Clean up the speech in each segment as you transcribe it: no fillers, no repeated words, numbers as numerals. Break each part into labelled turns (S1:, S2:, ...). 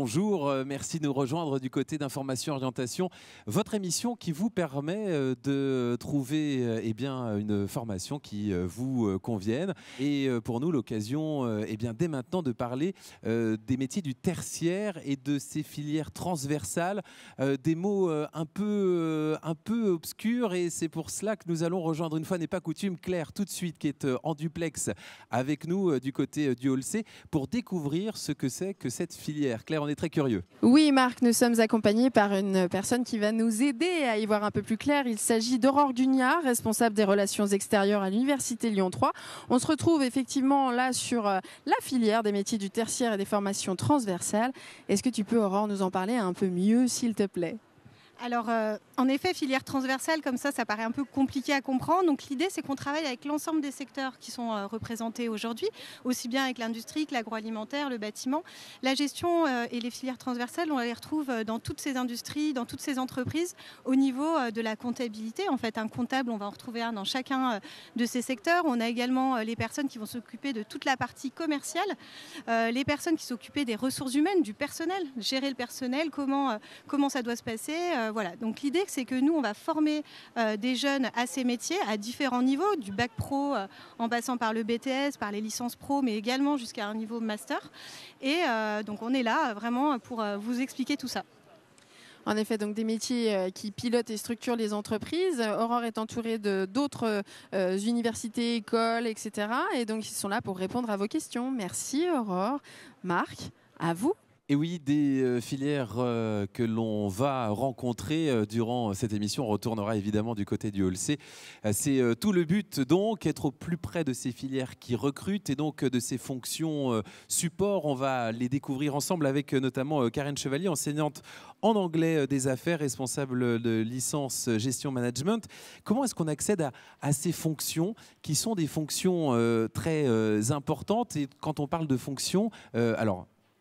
S1: bonjour, merci de nous rejoindre du côté d'Information Orientation, votre émission qui vous permet de trouver une formation qui vous convienne. Et pour nous, l'occasion dès maintenant de parler des métiers du tertiaire et de ces filières transversales, des mots un peu obscurs, et c'est pour cela que nous allons rejoindre, une fois n'est pas coutume, Claire tout de suite, qui est en duplex avec nous du côté du Hall C, pour découvrir ce que c'est que cette filière. Claire, on est très curieux.
S2: Oui Marc, nous sommes accompagnés par une personne qui va nous aider à y voir un peu plus clair. Il s'agit d'Aurore Gugnard, responsable des relations extérieures à l'Université Lyon 3. On se retrouve effectivement là sur la filière des métiers du tertiaire et des formations transversales. Est-ce que tu peux, Aurore, nous en parler un peu mieux, s'il te plaît ?
S3: Alors, en effet, filière transversale, comme ça paraît un peu compliqué à comprendre. Donc, l'idée, c'est qu'on travaille avec l'ensemble des secteurs qui sont représentés aujourd'hui, aussi bien avec l'industrie que l'agroalimentaire, le bâtiment. La gestion et les filières transversales, on les retrouve dans toutes ces industries, dans toutes ces entreprises, au niveau de la comptabilité. En fait, un comptable, on va en retrouver un dans chacun de ces secteurs. On a également les personnes qui vont s'occuper de toute la partie commerciale, les personnes qui s'occupent des ressources humaines, du personnel, gérer le personnel, comment ça doit se passer. Voilà. Donc l'idée, c'est que nous, on va former des jeunes à ces métiers à différents niveaux, du bac pro en passant par le BTS, par les licences pro, mais également jusqu'à un niveau master. Et donc on est là vraiment pour vous expliquer tout ça.
S2: En effet, donc des métiers qui pilotent et structurent les entreprises. Aurore est entourée d'autres universités, écoles, etc. Et donc ils sont là pour répondre à vos questions. Merci Aurore. Marc, à vous.
S1: Et oui, des filières que l'on va rencontrer durant cette émission. On retournera évidemment du côté du Hall C. C'est tout le but, donc, être au plus près de ces filières qui recrutent et donc de ces fonctions support. On va les découvrir ensemble avec notamment Karen Chevalier, enseignante en anglais des affaires, responsable de licence gestion management. Comment est-ce qu'on accède à ces fonctions qui sont des fonctions très importantes? Et quand on parle de fonctions,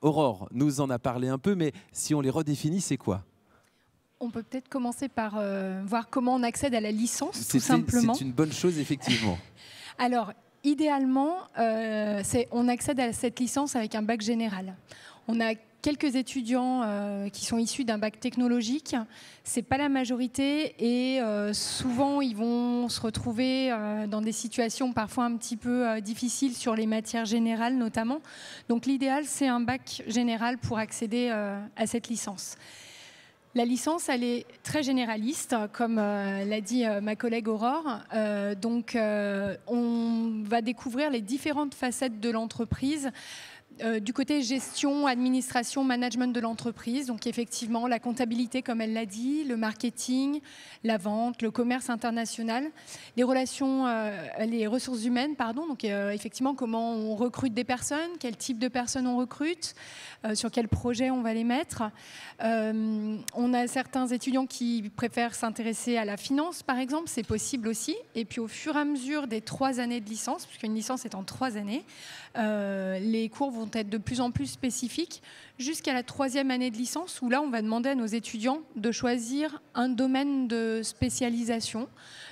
S1: Aurore nous en a parlé un peu, mais si on les redéfinit, c'est quoi ?
S4: On peut peut-être commencer par voir comment on accède à la licence, tout simplement.
S1: C'est une bonne chose, effectivement.
S4: Alors, idéalement, on accède à cette licence avec un bac général. On a quelques étudiants qui sont issus d'un bac technologique. Ce n'est pas la majorité et souvent, ils vont se retrouver dans des situations parfois un petit peu difficiles sur les matières générales notamment. Donc l'idéal, c'est un bac général pour accéder à cette licence. La licence, elle est très généraliste, comme l'a dit ma collègue Aurore. On va découvrir les différentes facettes de l'entreprise. Du côté gestion, administration, management de l'entreprise, donc effectivement la comptabilité comme elle l'a dit, le marketing, la vente, le commerce international, les ressources humaines, donc effectivement comment on recrute des personnes, quel type de personnes on recrute, sur quel projet on va les mettre. On a certains étudiants qui préfèrent s'intéresser à la finance par exemple, c'est possible aussi, et puis au fur et à mesure des 3 années de licence, puisqu'une licence est en 3 années, les cours vont être de plus en plus spécifiques jusqu'à la 3e année de licence où là on va demander à nos étudiants de choisir un domaine de spécialisation.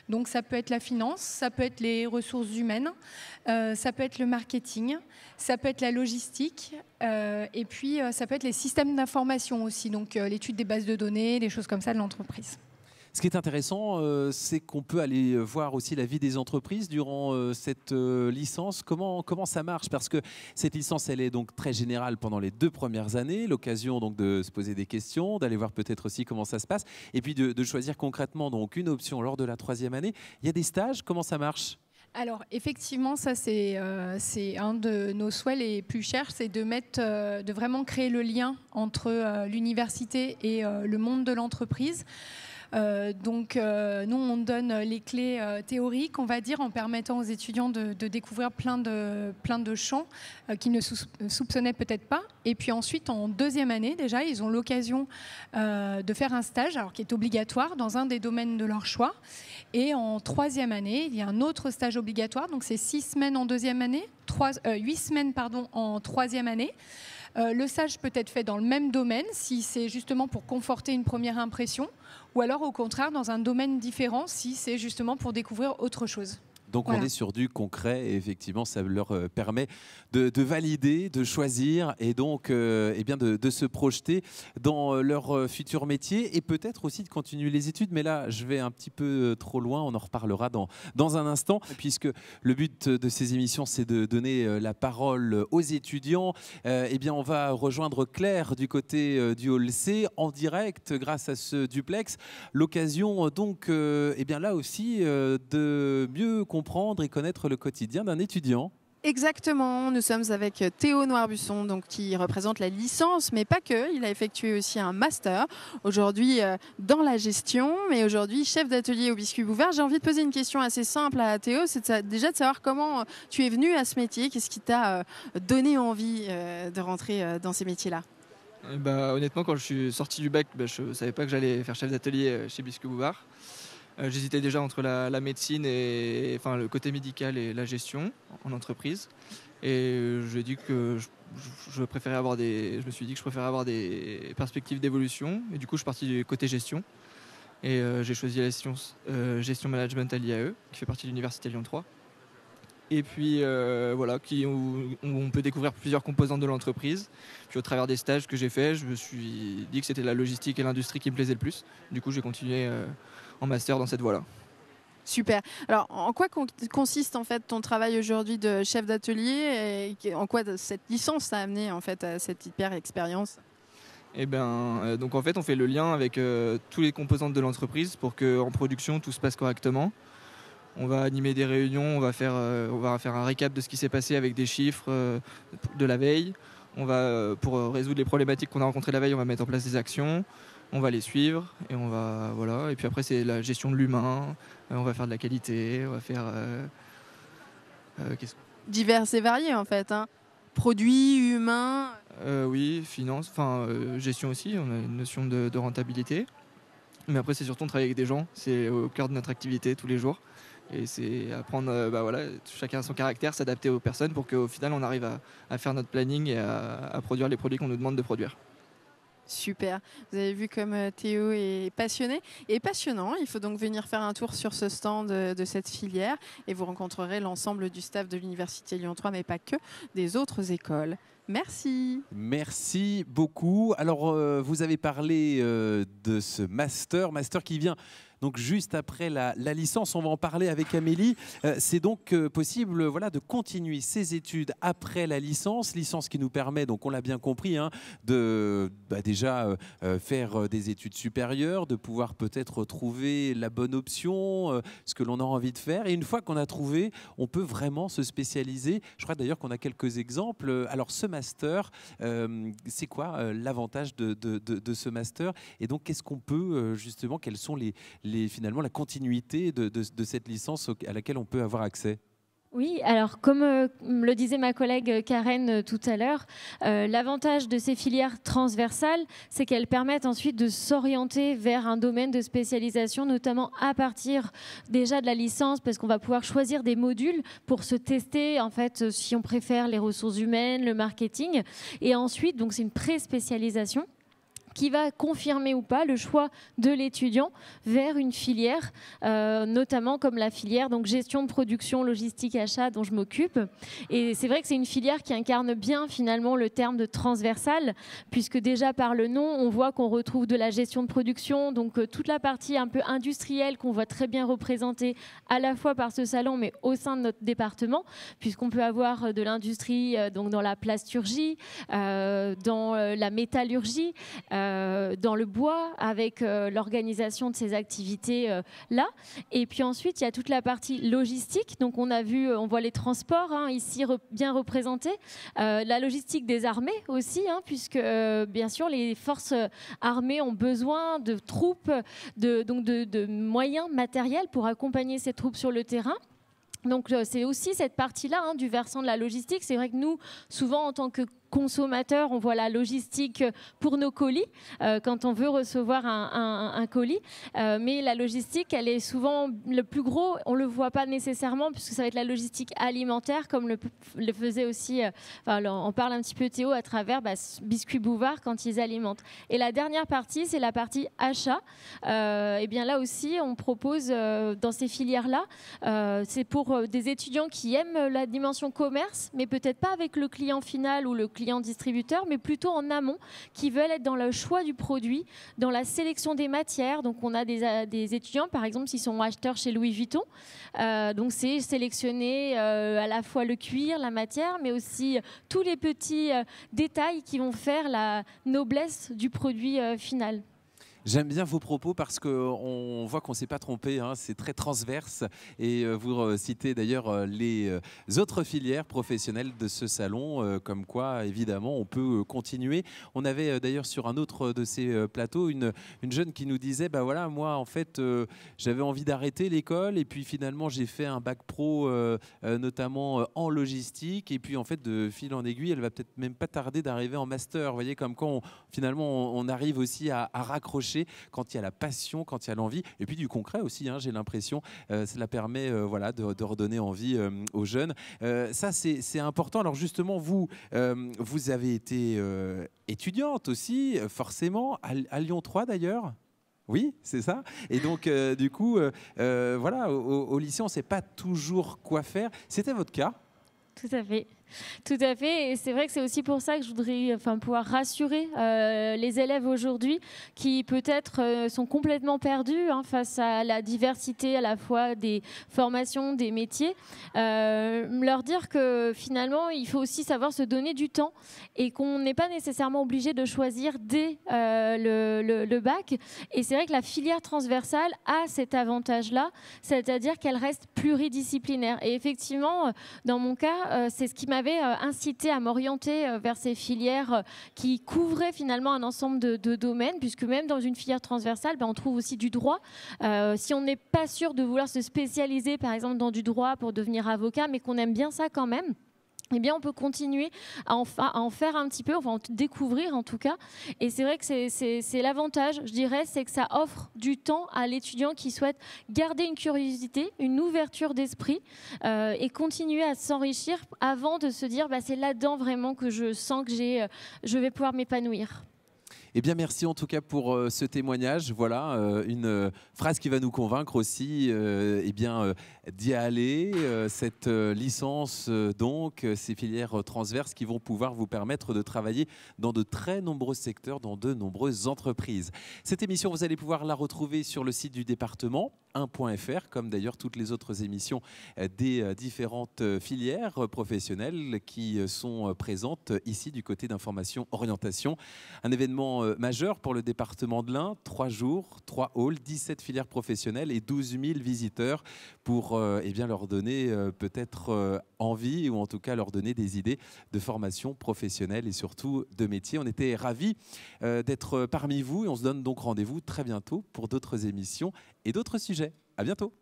S4: Donc ça peut être la finance, ça peut être les ressources humaines, ça peut être le marketing, ça peut être la logistique et puis ça peut être les systèmes d'information aussi, donc l'étude des bases de données, des choses comme ça de l'entreprise.
S1: Ce qui est intéressant, c'est qu'on peut aller voir aussi la vie des entreprises durant cette licence. Comment ça marche? Parce que cette licence, elle est donc très générale pendant les 2 premières années. L'occasion donc de se poser des questions, d'aller voir peut-être aussi comment ça se passe, et puis de choisir concrètement donc une option lors de la 3e année. Il y a des stages, comment ça marche?
S4: Alors effectivement, ça c'est un de nos souhaits les plus chers, c'est de vraiment créer le lien entre l'université et le monde de l'entreprise. Nous, on donne les clés théoriques, on va dire, en permettant aux étudiants de découvrir plein de champs qu'ils ne soupçonnaient peut-être pas. Et puis ensuite, en 2e année, déjà, ils ont l'occasion de faire un stage, alors qui est obligatoire dans un des domaines de leur choix. Et en 3e année, il y a un autre stage obligatoire, donc c'est 6 semaines en 2e année, 8 semaines en 3e année. Le stage peut être fait dans le même domaine, si c'est justement pour conforter une première impression, ou alors au contraire dans un domaine différent, si c'est justement pour découvrir autre chose.
S1: Donc
S4: Voilà.
S1: on est sur du concret et effectivement ça leur permet de valider, de choisir et donc eh bien de se projeter dans leur futur métier et peut-être aussi de continuer les études. Mais là je vais un petit peu trop loin, on en reparlera dans un instant puisque le but de ces émissions c'est de donner la parole aux étudiants. Eh bien on va rejoindre Claire du côté du Hall C en direct grâce à ce duplex. L'occasion donc eh bien là aussi de mieux comprendre et connaître le quotidien d'un étudiant.
S2: Exactement, nous sommes avec Théo Noirbusson, donc, qui représente la licence, mais pas que. Il a effectué aussi un master, aujourd'hui dans la gestion, mais aujourd'hui chef d'atelier au Biscuit Bouvard. J'ai envie de poser une question assez simple à Théo, c'est déjà de savoir comment tu es venu à ce métier, qu'est-ce qui t'a donné envie de rentrer dans ces métiers-là?
S5: Honnêtement, quand je suis sorti du bac, je ne savais pas que j'allais faire chef d'atelier chez Biscuit Bouvard. J'hésitais déjà entre la médecine et enfin, le côté médical et la gestion en entreprise. Et je me suis dit que je préférais avoir des perspectives d'évolution. Et du coup, je suis parti du côté gestion. Et j'ai choisi la gestion management à l'IAE, qui fait partie de l'Université Lyon 3. Et puis voilà, où on peut découvrir plusieurs composantes de l'entreprise. Puis au travers des stages que j'ai faits, je me suis dit que c'était la logistique et l'industrie qui me plaisaient le plus. Du coup, j'ai continué en master dans cette voie-là.
S2: Super. Alors, en quoi consiste en fait ton travail aujourd'hui de chef d'atelier et en quoi cette licence t'a amené en fait à cette hyper expérience?
S5: Donc en fait, on fait le lien avec tous les composantes de l'entreprise pour qu'en production tout se passe correctement. On va animer des réunions, on va faire un récap de ce qui s'est passé avec des chiffres de la veille. Pour résoudre les problématiques qu'on a rencontrées la veille, on va mettre en place des actions. On va les suivre et voilà. Et puis après, c'est la gestion de l'humain. On va faire de la qualité. On va faire
S2: Divers et variés en fait, hein. Produits, humains.
S5: Oui, finance, gestion aussi. On a une notion de rentabilité. Mais après, c'est surtout on travaille avec des gens. C'est au cœur de notre activité tous les jours. Et c'est apprendre, chacun a son caractère, s'adapter aux personnes pour qu'au final, on arrive à faire notre planning et à produire les produits qu'on nous demande de produire.
S2: Super. Vous avez vu comme Théo est passionné et passionnant. Il faut donc venir faire un tour sur ce stand de cette filière et vous rencontrerez l'ensemble du staff de l'Université Lyon 3, mais pas que, des autres écoles. Merci.
S1: Merci beaucoup. Alors, vous avez parlé de ce master qui vient donc juste après la licence. On va en parler avec Amélie. C'est donc possible de continuer ses études après la licence qui nous permet, donc on l'a bien compris, de déjà faire des études supérieures, de pouvoir peut-être trouver la bonne option, ce que l'on a envie de faire. Et une fois qu'on a trouvé, on peut vraiment se spécialiser. Je crois d'ailleurs qu'on a quelques exemples. Alors ce master, c'est quoi l'avantage de ce master? Et donc qu'est-ce qu'on peut justement, quels sont finalement la continuité de cette licence à laquelle on peut avoir accès?
S6: Oui, alors comme le disait ma collègue Karen tout à l'heure, l'avantage de ces filières transversales, c'est qu'elles permettent ensuite de s'orienter vers un domaine de spécialisation, notamment à partir déjà de la licence, parce qu'on va pouvoir choisir des modules pour se tester, en fait, si on préfère les ressources humaines, le marketing. Et ensuite, donc c'est une pré-spécialisation qui va confirmer ou pas le choix de l'étudiant vers une filière, notamment comme la filière donc gestion de production, logistique, achat dont je m'occupe. Et c'est vrai que c'est une filière qui incarne bien finalement le terme de transversal, puisque déjà par le nom, on voit qu'on retrouve de la gestion de production, donc toute la partie un peu industrielle qu'on voit très bien représentée à la fois par ce salon, mais au sein de notre département, puisqu'on peut avoir de l'industrie donc dans la plasturgie, dans la métallurgie, dans le bois, avec l'organisation de ces activités-là. Et puis ensuite, il y a toute la partie logistique. Donc on voit les transports ici bien représentés. La logistique des armées aussi, puisque bien sûr, les forces armées ont besoin de troupes, de moyens matériels pour accompagner ces troupes sur le terrain. Donc c'est aussi cette partie-là du versant de la logistique. C'est vrai que nous, souvent en tant que consommateurs, on voit la logistique pour nos colis, quand on veut recevoir un colis. Mais la logistique, elle est souvent le plus gros, on ne le voit pas nécessairement, puisque ça va être la logistique alimentaire, comme le faisait aussi, on parle un petit peu Théo à travers Biscuits Bouvard quand ils alimentent. Et la dernière partie, c'est la partie achat. Et bien là aussi, on propose dans ces filières-là, c'est pour des étudiants qui aiment la dimension commerce, mais peut-être pas avec le client final ou le client distributeur, mais plutôt en amont, qui veulent être dans le choix du produit, dans la sélection des matières. Donc on a des étudiants, par exemple, s'ils sont acheteurs chez Louis Vuitton, donc c'est sélectionner à la fois le cuir, la matière, mais aussi tous les petits détails qui vont faire la noblesse du produit final.
S1: J'aime bien vos propos parce qu'on voit qu'on ne s'est pas trompé, hein, c'est très transverse et vous citez d'ailleurs les autres filières professionnelles de ce salon, comme quoi évidemment on peut continuer. On avait d'ailleurs sur un autre de ces plateaux une jeune qui nous disait bah voilà, moi en fait j'avais envie d'arrêter l'école et puis finalement j'ai fait un bac pro notamment en logistique et puis en fait de fil en aiguille elle va peut-être même pas tarder d'arriver en master. Vous voyez comme quand finalement on arrive aussi à raccrocher quand il y a la passion, quand il y a l'envie, et puis du concret aussi, hein, j'ai l'impression, cela permet voilà, de redonner envie aux jeunes. Ça, c'est important. Alors justement, vous avez été étudiante aussi, forcément, à Lyon 3 d'ailleurs. Oui, c'est ça. Et donc, du coup, voilà, au lycée, on ne sait pas toujours quoi faire. C'était votre cas ?
S6: Tout à fait. Tout à fait, et c'est vrai que c'est aussi pour ça que je voudrais pouvoir rassurer les élèves aujourd'hui qui peut-être sont complètement perdus face à la diversité à la fois des formations, des métiers. Leur dire que finalement, il faut aussi savoir se donner du temps et qu'on n'est pas nécessairement obligé de choisir dès le bac. Et c'est vrai que la filière transversale a cet avantage-là, c'est-à-dire qu'elle reste pluridisciplinaire. Et effectivement, dans mon cas, c'est ce qui m'avait incité à m'orienter vers ces filières qui couvraient finalement un ensemble de domaines, puisque même dans une filière transversale, on trouve aussi du droit. Si on n'est pas sûr de vouloir se spécialiser, par exemple, dans du droit pour devenir avocat, mais qu'on aime bien ça quand même, eh bien, on peut continuer à en faire un petit peu, enfin, en découvrir en tout cas. Et c'est vrai que c'est l'avantage, je dirais, c'est que ça offre du temps à l'étudiant qui souhaite garder une curiosité, une ouverture d'esprit et continuer à s'enrichir avant de se dire c'est là-dedans vraiment que je sens que je vais pouvoir m'épanouir.
S1: Eh bien, merci en tout cas pour ce témoignage. Voilà, une phrase qui va nous convaincre aussi d'y aller. Cette licence, donc, ces filières transverses qui vont pouvoir vous permettre de travailler dans de très nombreux secteurs, dans de nombreuses entreprises. Cette émission, vous allez pouvoir la retrouver sur le site du département, 1.fr, comme d'ailleurs toutes les autres émissions des différentes filières professionnelles qui sont présentes ici du côté d'Information Orientation. Un événement majeur pour le département de l'Ain, 3 jours, 3 halls, 17 filières professionnelles et 12 000 visiteurs pour leur donner peut-être envie ou en tout cas leur donner des idées de formation professionnelle et surtout de métier. On était ravis d'être parmi vous et on se donne donc rendez-vous très bientôt pour d'autres émissions et d'autres sujets. À bientôt.